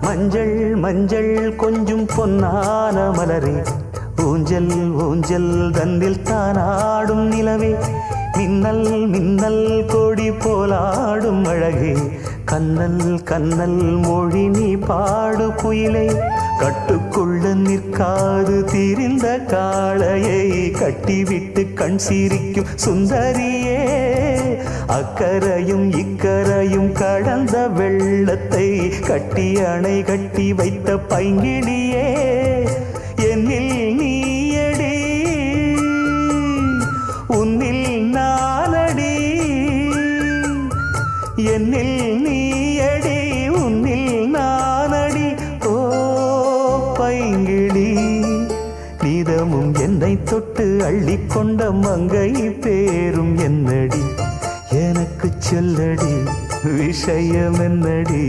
மஞ்சள் மஞ்சள் கொஞ்சம் பொன்னான மலரே, ஊஞ்சல் ஊஞ்சல் தன்னில் தானாடும் நிலவே, மின்னல் மின்னல் கொடி போலாடும் அழகே, கண்ணல் கண்ணல் மொழி நீ பாடு குயிலை, கட்டுக்குள்ள நிற்காது தீரிந்த காளையை கட்டிவிட்டு கண் சிரிக்கும் சுந்தரியே, அக்கரையும் இக்கரையும் கடந்த வெள்ளத்தை கட்டி அணை கட்டி வைத்த பைங்கிடியே, என்னில் நீயடி உன்னில் நானடி, என்னில் நீயடி உன்னில் நானடி. ஓ பைங்கிளி, நீதமும் என்னை தொட்டு அள்ளிக்கொண்ட மங்கை பேரும் என்னடி, எனக்கு சொல்லடி விஷயம் என்னடி.